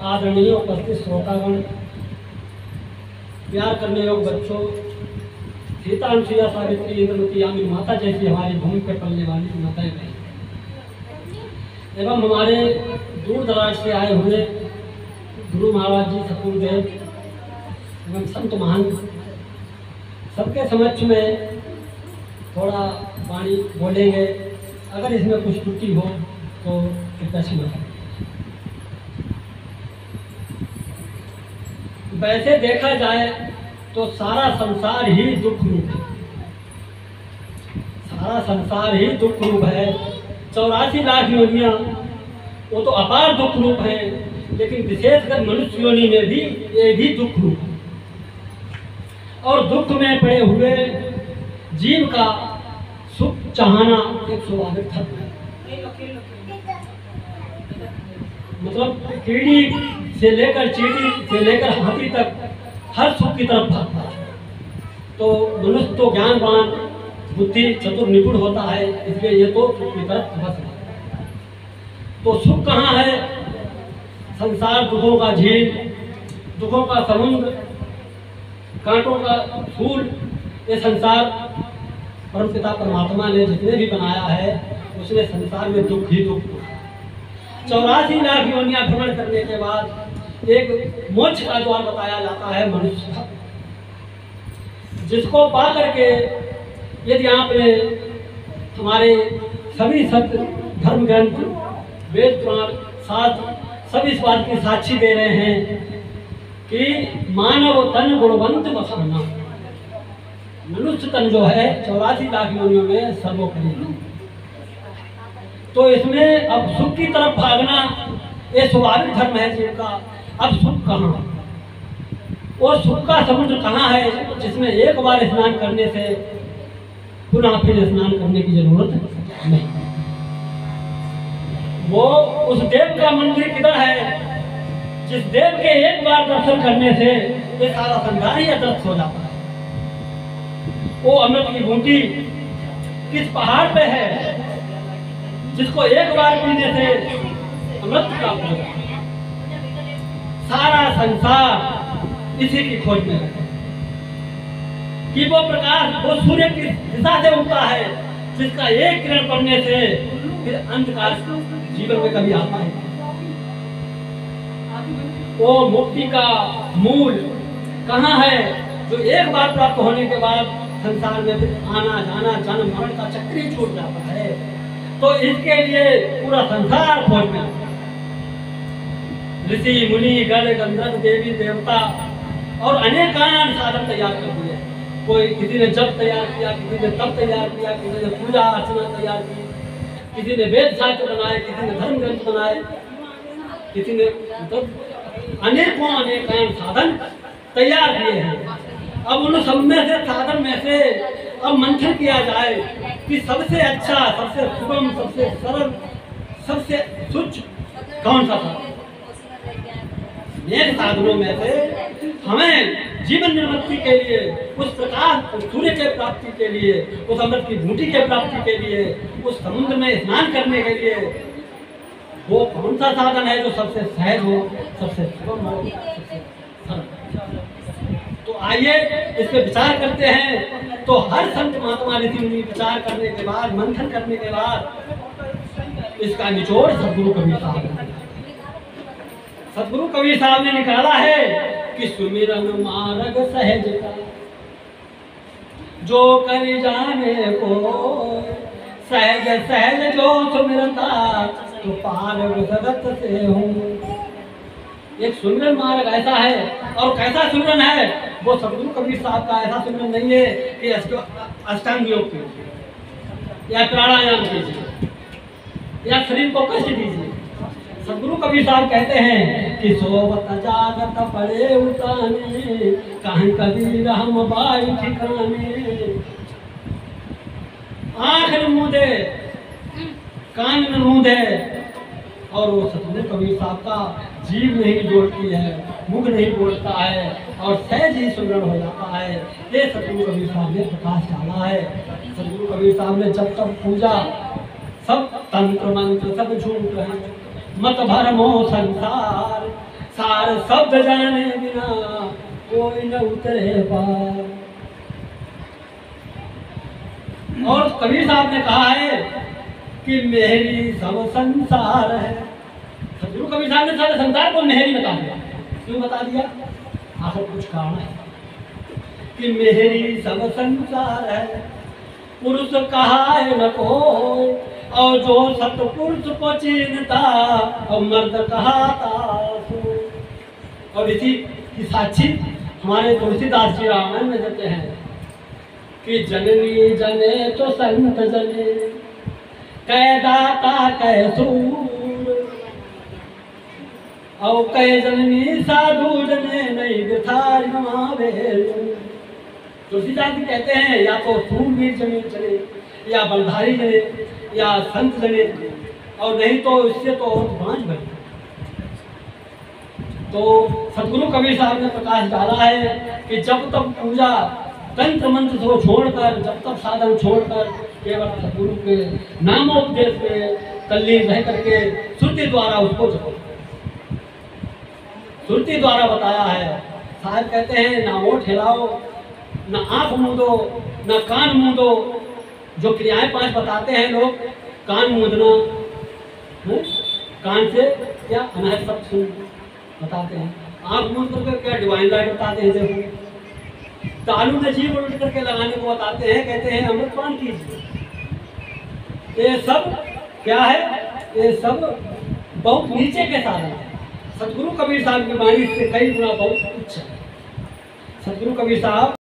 आदरणीय उपस्थित श्रोतागण, प्यार करने योग्य बच्चों, सीता अनुसुईया सावित्री इंद्रमती यामिनी माता जैसी हमारी भूमि पर पलने वाली माताएं बहन एवं हमारे दूर दराज से आए हुए गुरु महाराज जी, सतगुरुदेव एवं संत महान, सबके समक्ष में थोड़ा वाणी बोलेंगे। अगर इसमें कुछ त्रुटि हो तो कृपया क्षमा करें। वैसे देखा जाए तो सारा संसार ही दुख रूप है, सारा संसार ही दुख रूप है। 84 लाख योनियां वो तो अपार दुख रूप है, लेकिन विशेषकर मनुष्य योनि में भी ये भी दुख रूप है। और दुख में पड़े हुए जीव का सुख चाहना एक स्वाभाविक धर्म है। मतलब कीड़ी से लेकर चींटी से लेकर हाथी तक हर सुख की तरफ भागता है। तो मनुष्य तो ज्ञानवान, बुद्धि चतुर, निपुण होता है, इसलिए ये तो सुख की तरफ बस है। तो सुख कहाँ है? संसार दुखों का झील, दुखों का समुद्र, कांटों का फूल, ये संसार परमपिता परमात्मा ने जितने भी बनाया है उसने संसार में दुख ही दुख। 84 लाख योनियां भ्रमण करने के बाद एक मोक्ष का द्वार बताया जाता है मनुष्य का, जिसको पा करके यदि आपने हमारे सभी सत्य धर्म ग्रंथ, वेद पुराण, शास्त्र सब इस बात की साक्षी दे रहे हैं कि मानव तन गुणवंत बसाना, मनुष्य तन जो है 84 लाख योनियों में सर्वोपरि है। तो इसमें अब सुख की तरफ भागना ये स्वाभाविक धर्म है जीव का। अब सुख कहाँ? वो सुख का समुद्र कहाँ है जिसमें एक बार स्नान करने से पुनः फिर स्नान करने की जरूरत नहीं। वो उस देव का मंदिर किधर है जिस देव के एक बार दर्शन करने से ये सारा संसार ही अदृश्य हो जाता है। वो अमृत की बूंदी किस पहाड़ पे है जिसको एक बार पीने से अमृत प्राप्त हो जाता है। सारा संसार इसी की खोज में है कि वो प्रकाश वो सूर्य की दिशा से उगता है जिसका एक किरण पड़ने से फिर अंधकार जीवन में कभी आता है। वो मुक्ति का मूल कहाँ है जो एक बार प्राप्त होने के बाद संसार में फिर आना जाना जन्म मरण का चक्र ही छूट जाता है। तो इसके लिए पूरा संसार खोज में ऋषि मुनि गण गंधर्व देवी देवता और अनेक साधन तैयार कर दिए। कोई किसी ने जप तैयार किया, किसी ने तप तैयार किया, किसी ने पूजा अर्चना तैयार की, किसी ने वेद शास्त्र बनाए, किसी ने धर्म ग्रंथ बनाए, किसी ने अनेकों अनेक साधन तैयार किए हैं। अब उन सब में से साधन में से अब मंथन किया जाए कि सबसे अच्छा, सबसे सुगम, सबसे सरल, सबसे तुच्छ कौन सा था। एक साधनों में से हमें जीवन निर्वृत्ति के लिए, उस प्रकाश, उस सूर्य के प्राप्ति के लिए, उस अमृत की बूटी के प्राप्ति के लिए, उस समुद्र में स्नान करने के लिए वो कौन सा साधन है जो सबसे सहज हो, सबसे सुगम हो, सबसे सरल। तो आइए इस पे विचार करते हैं। तो हर संत महात्मा ऋषि मुनि विचार करने के बाद, मंथन करने के बाद इसका निचोड़ सदगुरु कबीर साहब ने, सदगुरु कबीर साहब ने निकाला है कि सुमिरन मार्ग सहज का जो कर जाने को, सहज सहज जो सुमिरता तो पार सदत से हूँ। एक सुमिरन मार्ग ऐसा है, और कैसा सुमिरन है वो सदगुरु कबीर साहब का ऐसा सुमिरन नहीं है कि अष्टांग योग कीजिए या प्राणायाम कीजिए या शरीर को कष्ट दीजिए। सदगुरु कबीर साहब कहते हैं कि सोवत जागत पड़े उताने, कहीं कबीर हम बाई ठिकाने। आंख मूंदे, कान मूंदे, और वो सतगुरु कबीर साहब का जीव नहीं जोड़ती है, मुख नहीं बोलता है और सहज ही सुमरण हो जाता है। ये सतगुरु कबीर साहब ने प्रकाश डाला है। सतगुरु कबीर साहब ने जब तक पूजा, सब तंत्र मंत्र सब झूठ है, मत भरमो संसार, सार शब्द जाने बिना कोई न उतरे पार। और कबीर साहब ने कहा है कि मेरी सब संसार है। सतगुरु कबीर साहब ने सारे संसार को मेहरी बता दिया। क्यों बता दिया? आखिर कुछ कारण है कि मेरी सब संसार है, पुरुष कहा है न को, और जो सतपुरुष को चीनता और मर्द कहाता सो। और इसी की साक्षी हमारे तुलसीदास जी रामायण में देते हैं कि जननी जने तो संत जने, कै दाता कै सूर, और कै जननी साधु जने नहीं बिथार नमावे। तुलसीदास जी कहते हैं या तो सूरवीर जने चले, या बलधारी जने, या संत जने, और नहीं तो इससे तो और बांझ बने। तो सतगुरु कबीर साहब ने प्रकाश डाला है कि जब तक पूजा तंत्र मंत्र को छोड़कर, जब तक साधन छोड़कर केवल सतगुरु के नामोपदेश पे तल्लीन रह करके श्रुति द्वारा उसको जपो। श्रुति द्वारा बताया है। साहब कहते हैं ना ओठ हिलाओ, ना आंख मूंदो, ना कान मूंदो। जो क्रियाएं 5 बताते हैं लोग, कान मूंदना, कान से क्या अनहद शब्द सुन बताते हैं, आंख मूंद करके क्या डिवाइन लाइट बताते हैं। देखो तालू में जीव उलट करके लगाने को बताते हैं, कहते हैं अमृतपान कीजिए। ये सब क्या है? ये सब बहुत नीचे के साधन है। सतगुरु कबीर साहब की वाणी से कई गुना बहुत उच्च है। सतगुरु कबीर साहब